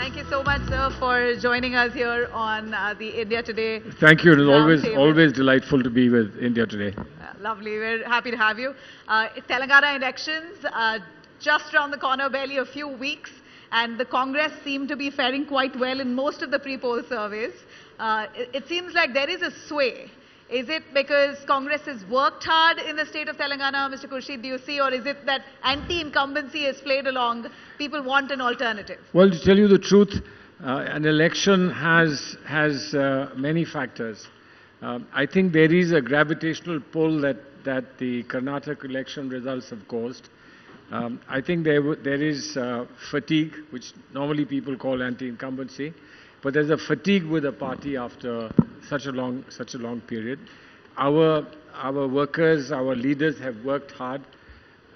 Thank you so much, sir, for joining us here on the India Today Thank you. It is Roundtable. always delightful to be with India Today. Lovely. We're happy to have you. Telangana elections just around the corner, barely a few weeks, and the Congress seem to be faring quite well in most of the pre-poll surveys. It seems like there is a sway. Is it because Congress has worked hard in the state of Telangana, Mr. Khurshid, do you see, or is it that anti-incumbency has played along? People want an alternative. Well, to tell you the truth, an election has many factors. I think there is a gravitational pull that the Karnataka election results have caused. I think there is fatigue, which normally people call anti-incumbency, but there's a fatigue with the party after such a long period. Our workers, our leaders have worked hard,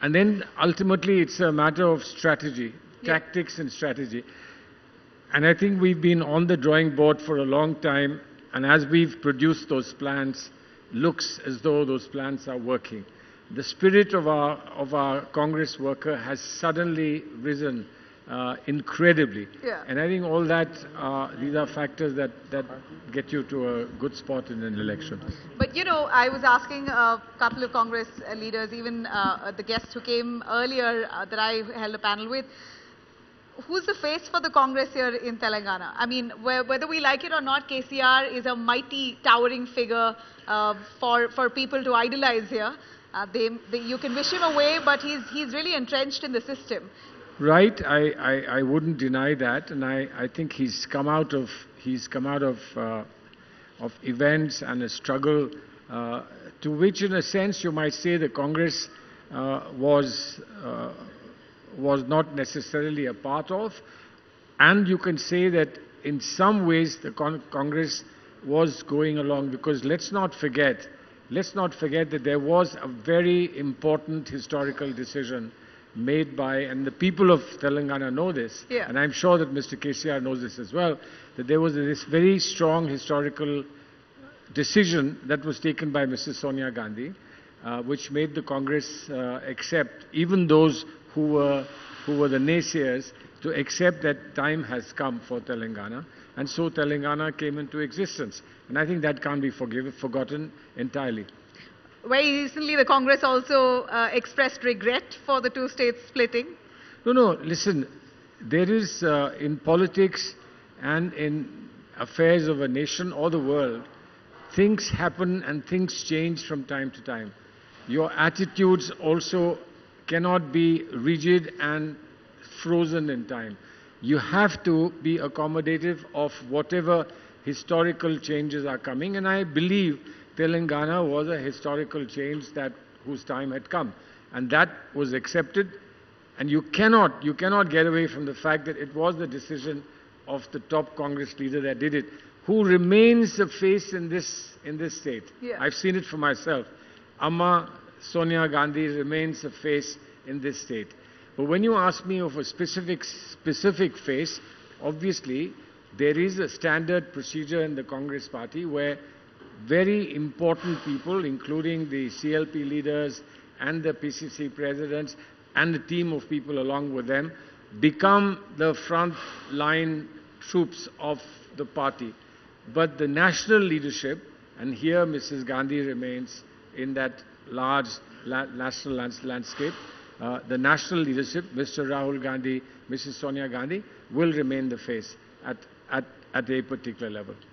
and then ultimately it's a matter of strategy, tactics and strategy. And I think we've been on the drawing board for a long time, and as we've produced those plans, looks as though those plans are working. The spirit of our Congress worker has suddenly risen incredibly. And I think all that, these are factors that get you to a good spot in an election. But you know, I was asking a couple of Congress leaders, even the guests who came earlier that I held a panel with, who's the face for the Congress here in Telangana? I mean, whether we like it or not, KCR is a mighty, towering figure for people to idolize here. You can wish him away, but he's really entrenched in the system. Right, I wouldn't deny that, and I think he's come out of events and a struggle to which, in a sense, you might say the Congress was not necessarily a part of, and you can say that in some ways the Congress was going along, because let's not forget that there was a very important historical decision made by, and the people of Telangana know this, and I'm sure that Mr. KCR knows this as well, that there was this very strong historical decision that was taken by Mrs. Sonia Gandhi, which made the Congress accept, even those who were the naysayers, to accept that time has come for Telangana, and so Telangana came into existence. And I think that can't be forgotten entirely. Very recently, the Congress also expressed regret for the two states splitting. No, listen, there is, in politics and in affairs of a nation or the world, things happen and things change from time to time. Your attitudes also cannot be rigid and frozen in time. You have to be accommodative of whatever historical changes are coming, and I believe Telangana was a historical change whose time had come, and that was accepted. And you cannot get away from the fact that it was the decision of the top Congress leader that did it, who remains a face in this state. I've seen it for myself. Amma Sonia Gandhi remains a face in this state. But when you ask me of a specific face, obviously there is a standard procedure in the Congress party where very important people, including the CLP leaders and the PCC presidents and the team of people along with them, become the front line troops of the party. But the national leadership, and here Mrs. Gandhi remains in that large national landscape, the national leadership, Mr. Rahul Gandhi, Mrs. Sonia Gandhi, will remain the face at a particular level.